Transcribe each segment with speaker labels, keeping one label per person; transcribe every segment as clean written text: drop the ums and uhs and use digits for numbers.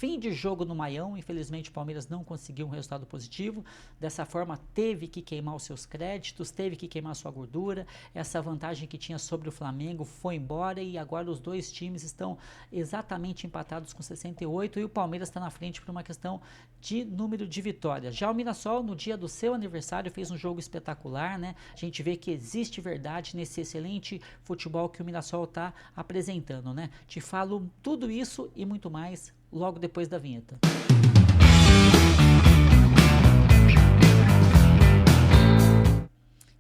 Speaker 1: fim de jogo no Maião, infelizmente o Palmeiras não conseguiu um resultado positivo, dessa forma teve que queimar os seus créditos, teve que queimar sua gordura, essa vantagem que tinha sobre o Flamengo foi embora e agora os dois times estão exatamente empatados com 68 e o Palmeiras está na frente por uma questão de número de vitórias. Já o Mirassol, no dia do seu aniversário, fez um jogo espetacular, né? A gente vê que existe verdade nesse excelente futebol que o Mirassol está apresentando, né? Te falo tudo isso e muito mais logo depois da vinheta.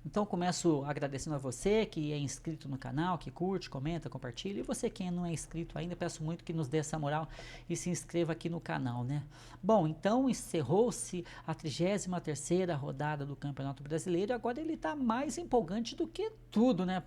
Speaker 1: Então começo agradecendo a você que é inscrito no canal, que curte, comenta, compartilha. E você que não é inscrito ainda, peço muito que nos dê essa moral e se inscreva aqui no canal, né? Bom, então encerrou-se a 33ª rodada do Campeonato Brasileiro. Agora ele está mais empolgante do que tudo, né?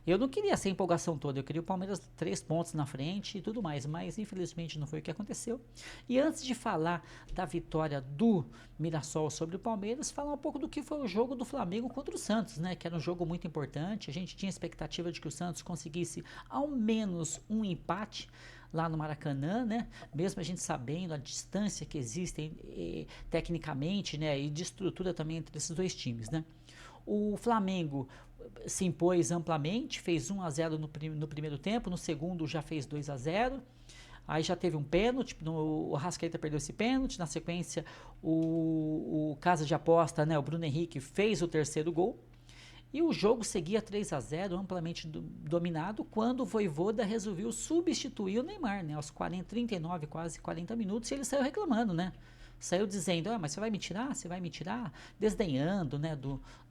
Speaker 1: Eu não queria essa empolgação toda, eu queria o Palmeiras 3 pontos na frente e tudo mais, mas infelizmente não foi o que aconteceu. E antes de falar da vitória do Mirassol sobre o Palmeiras, falar um pouco do que foi o jogo do Flamengo contra o Santos, né? Que era um jogo muito importante, a gente tinha expectativa de que o Santos conseguisse ao menos um empate lá no Maracanã, né? Mesmo a gente sabendo a distância que existe tecnicamente, né? E de estrutura também entre esses dois times, né? O Flamengo se impôs amplamente, fez 1-0 no primeiro tempo, no segundo já fez 2-0, aí já teve um pênalti, o Arrascaeta perdeu esse pênalti, na sequência o casa de aposta, né, o Bruno Henrique fez o terceiro gol, e o jogo seguia 3-0, amplamente dominado, quando o Vojvoda resolveu substituir o Neymar, né, aos 39, quase 40 minutos, e ele saiu reclamando, né? Saiu dizendo, mas você vai me tirar? Você vai me tirar? Desdenhando, né,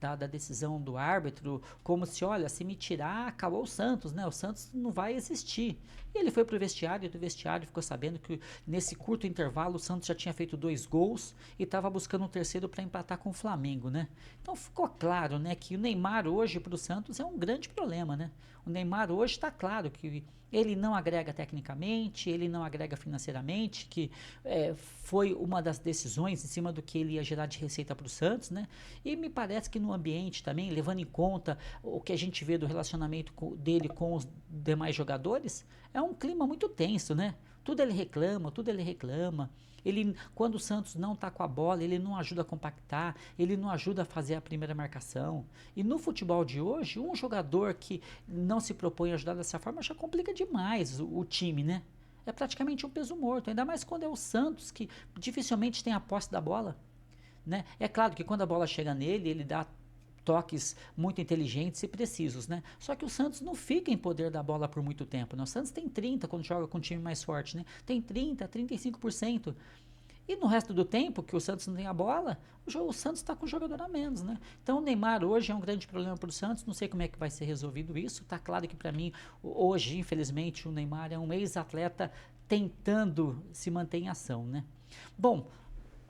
Speaker 1: da decisão do árbitro, como se, olha, se me tirar, acabou o Santos, né? O Santos não vai existir. E ele foi pro vestiário, e do vestiário ficou sabendo que nesse curto intervalo o Santos já tinha feito 2 gols e estava buscando um terceiro para empatar com o Flamengo, né? Então ficou claro, né, que o Neymar hoje pro Santos é um grande problema, né? O Neymar hoje está claro que ele não agrega tecnicamente, ele não agrega financeiramente, que foi uma das decisões em cima do que ele ia gerar de receita para o Santos, né? E me parece que no ambiente também, levando em conta o que a gente vê do relacionamento dele com os demais jogadores, é um clima muito tenso, né? Tudo ele reclama, tudo ele reclama. Ele, quando o Santos não está com a bola, ele não ajuda a compactar, ele não ajuda a fazer a primeira marcação. E no futebol de hoje, um jogador que não se propõe a ajudar dessa forma já complica demais o time, né? É praticamente um peso morto, ainda mais quando é o Santos, que dificilmente tem a posse da bola, né? É claro que quando a bola chega nele, ele dá toques muito inteligentes e precisos, né? Só que o Santos não fica em poder da bola por muito tempo, né? O Santos tem 30 quando joga com um time mais forte, né? Tem 30, 35%. E no resto do tempo, que o Santos não tem a bola, o Santos está com um jogador a menos, né? Então o Neymar hoje é um grande problema para o Santos, não sei como é que vai ser resolvido isso. Tá claro que para mim, hoje, infelizmente, o Neymar é um ex-atleta tentando se manter em ação, né? Bom,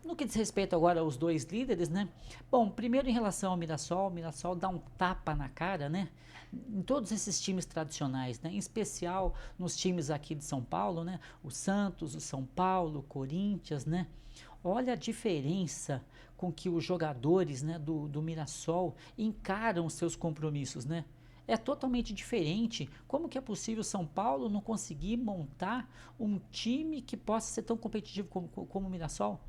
Speaker 1: no que diz respeito agora aos dois líderes, né? Bom, primeiro em relação ao Mirassol, o Mirassol dá um tapa na cara, né? Em todos esses times tradicionais, né? Em especial nos times aqui de São Paulo, né? O Santos, o São Paulo, o Corinthians, né? Olha a diferença com que os jogadores, né, do Mirassol encaram seus compromissos, né? É totalmente diferente. Como que é possível São Paulo não conseguir montar um time que possa ser tão competitivo como o Mirassol?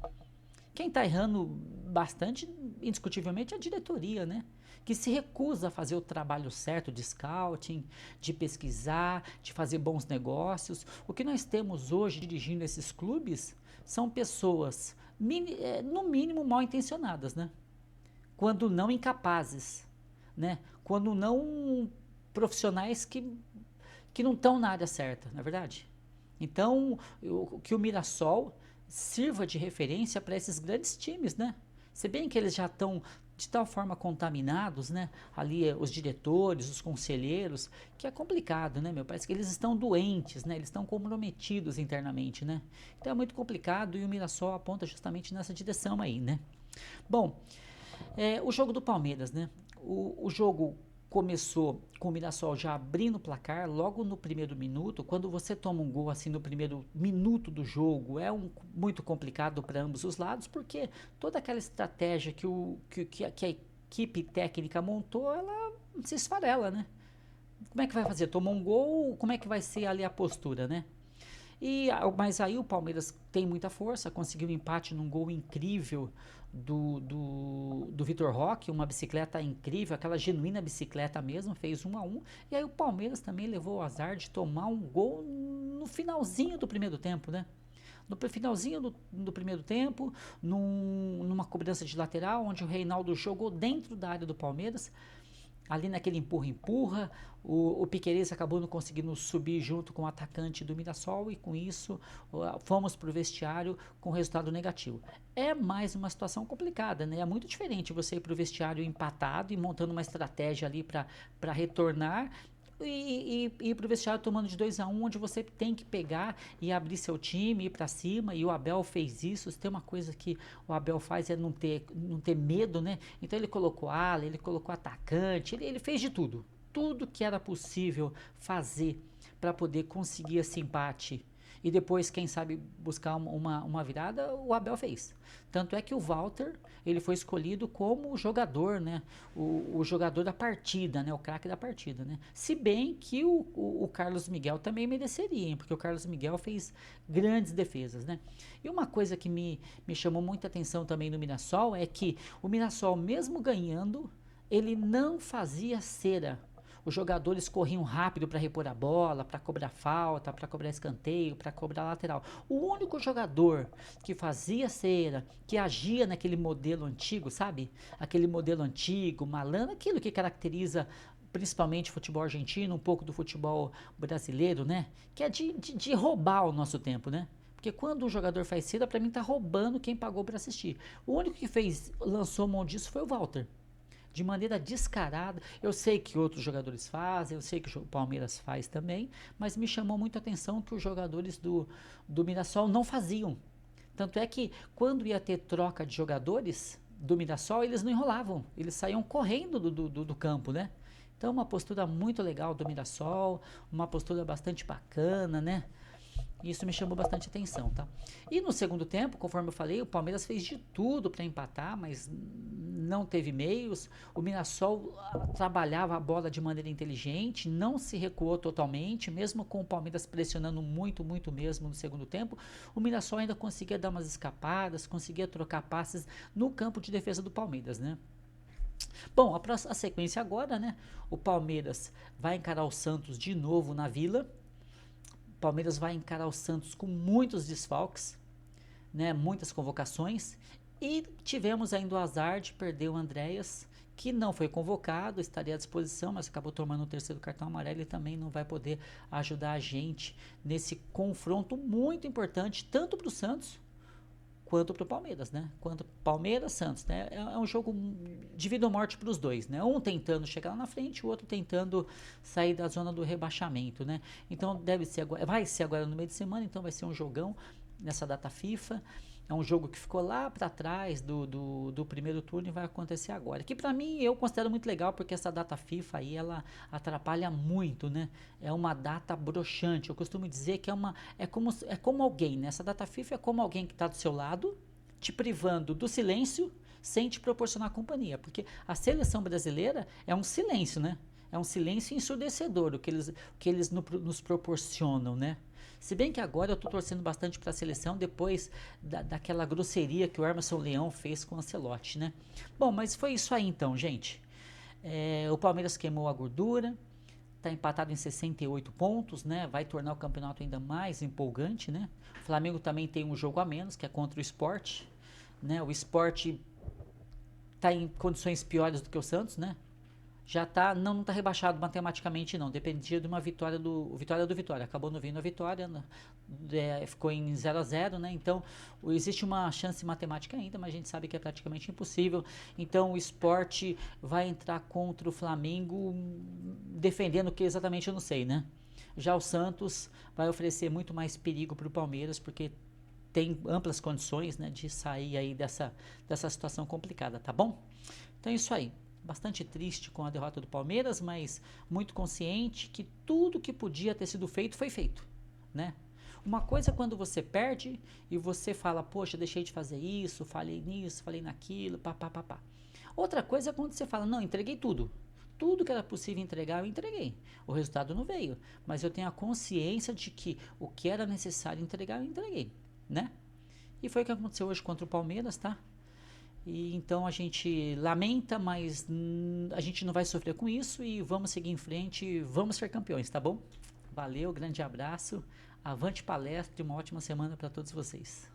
Speaker 1: Quem está errando bastante, indiscutivelmente, é a diretoria, né? Que se recusa a fazer o trabalho certo de scouting, de pesquisar, de fazer bons negócios. O que nós temos hoje dirigindo esses clubes são pessoas, no mínimo, mal intencionadas, né? Quando não incapazes, né? Quando não profissionais que não estão na área certa, não é verdade? Então, que o Mirassol sirva de referência para esses grandes times, né? Se bem que eles já estão de tal forma contaminados, né? Ali os diretores, os conselheiros, que é complicado, né, meu? Parece que eles estão doentes, né? Eles estão comprometidos internamente, né? Então é muito complicado e o Mirassol aponta justamente nessa direção aí, né? Bom, o jogo do Palmeiras, né? O jogo começou com o Mirassol já abrindo o placar logo no primeiro minuto. Quando você toma um gol assim no primeiro minuto do jogo, muito complicado para ambos os lados, porque toda aquela estratégia que a equipe técnica montou, ela se esfarela, né? Como é que vai fazer? Tomou um gol, como é que vai ser ali a postura, né? Mas aí o Palmeiras tem muita força, conseguiu um empate num gol incrível do Vitor Roque, uma bicicleta incrível, aquela genuína bicicleta mesmo, fez 1-1. E aí o Palmeiras também levou o azar de tomar um gol no finalzinho do primeiro tempo, né? No finalzinho do primeiro tempo, numa cobrança de lateral, onde o Reinaldo jogou dentro da área do Palmeiras, ali naquele empurra-empurra, o Piquerez acabou não conseguindo subir junto com o atacante do Mirassol e com isso fomos para o vestiário com resultado negativo. É mais uma situação complicada, né? É muito diferente você ir para o vestiário empatado e montando uma estratégia ali para retornar e ir para o vestiário tomando de 2-1, onde você tem que pegar e abrir seu time, ir para cima, e o Abel fez isso. Se tem uma coisa que o Abel faz é não ter medo, né? Então ele colocou ala, ele colocou atacante, ele fez de tudo. Tudo que era possível fazer para poder conseguir esse empate e depois, quem sabe, buscar uma virada, o Abel fez. Tanto é que o Walter, ele foi escolhido como jogador, né? O jogador da partida, né? O craque da partida, né? Se bem que o Carlos Miguel também mereceria, hein? Porque o Carlos Miguel fez grandes defesas, né? E uma coisa que me chamou muita atenção também no Mirassol é que o Mirassol, mesmo ganhando, ele não fazia cera. Os jogadores corriam rápido para repor a bola, para cobrar falta, para cobrar escanteio, para cobrar lateral. O único jogador que fazia cera, que agia naquele modelo antigo, sabe? Aquele modelo antigo, malandro, aquilo que caracteriza principalmente o futebol argentino, um pouco do futebol brasileiro, né? Que é de roubar o nosso tempo, né? Porque quando um jogador faz cera, para mim tá roubando quem pagou para assistir. O único que lançou mão disso foi o Walter de maneira descarada. Eu sei que outros jogadores fazem, eu sei que o Palmeiras faz também, mas me chamou muito a atenção que os jogadores do Mirassol não faziam. Tanto é que quando ia ter troca de jogadores do Mirassol, eles não enrolavam, eles saíam correndo do campo, né? Então uma postura muito legal do Mirassol, uma postura bastante bacana, né? Isso me chamou bastante atenção, tá? E no segundo tempo, conforme eu falei, o Palmeiras fez de tudo para empatar, mas não teve meios. O Mirassol trabalhava a bola de maneira inteligente, não se recuou totalmente, mesmo com o Palmeiras pressionando muito, muito mesmo no segundo tempo. O Mirassol ainda conseguia dar umas escapadas, conseguia trocar passes no campo de defesa do Palmeiras, né? Bom, a sequência agora, né? O Palmeiras vai encarar o Santos de novo na Vila. Palmeiras vai encarar o Santos com muitos desfalques, né, muitas convocações, e tivemos ainda o azar de perder o Andréas, que não foi convocado, estaria à disposição, mas acabou tomando o terceiro cartão amarelo e também não vai poder ajudar a gente nesse confronto muito importante, tanto para o Santos quanto para o Palmeiras, né? Quanto Palmeiras, Santos, né? É um jogo de vida ou morte para os dois, né? Um tentando chegar lá na frente, o outro tentando sair da zona do rebaixamento, né? Então vai ser agora no meio de semana, então vai ser um jogão nessa data FIFA. É um jogo que ficou lá para trás do primeiro turno e vai acontecer agora. Que para mim eu considero muito legal porque essa data FIFA aí ela atrapalha muito, né? É uma data broxante. Eu costumo dizer que é como alguém, né? Essa data FIFA é como alguém que está do seu lado, te privando do silêncio sem te proporcionar companhia. Porque a seleção brasileira é um silêncio, né? É um silêncio ensurdecedor o que eles nos proporcionam, né? Se bem que agora eu estou torcendo bastante para a seleção depois daquela grosseria que o Emerson Leão fez com o Ancelotti, né? Bom, mas foi isso aí então, gente. O Palmeiras queimou a gordura, está empatado em 68 pontos, né? Vai tornar o campeonato ainda mais empolgante, né? O Flamengo também tem um jogo a menos, que é contra o Sport, né? O Sport está em condições piores do que o Santos, né? Já tá, não está rebaixado matematicamente não, dependia de uma vitória do Vitória, acabou não vindo a vitória, ficou em 0-0, né, então existe uma chance matemática ainda, mas a gente sabe que é praticamente impossível, então o Sport vai entrar contra o Flamengo defendendo o que exatamente eu não sei, né, já o Santos vai oferecer muito mais perigo para o Palmeiras, porque tem amplas condições, né, de sair aí dessa situação complicada, tá bom? Então é isso aí. Bastante triste com a derrota do Palmeiras, mas muito consciente que tudo que podia ter sido feito foi feito, né? Uma coisa é quando você perde e você fala, poxa, deixei de fazer isso, falei nisso, falei naquilo, pá. Outra coisa é quando você fala, não, entreguei tudo. tudo que era possível entregar, eu entreguei. O resultado não veio, mas eu tenho a consciência de que o que era necessário entregar, eu entreguei, né? E foi o que aconteceu hoje contra o Palmeiras, tá? E então a gente lamenta, mas a gente não vai sofrer com isso e vamos seguir em frente e vamos ser campeões, tá bom? Valeu, grande abraço, avante palestra e uma ótima semana para todos vocês.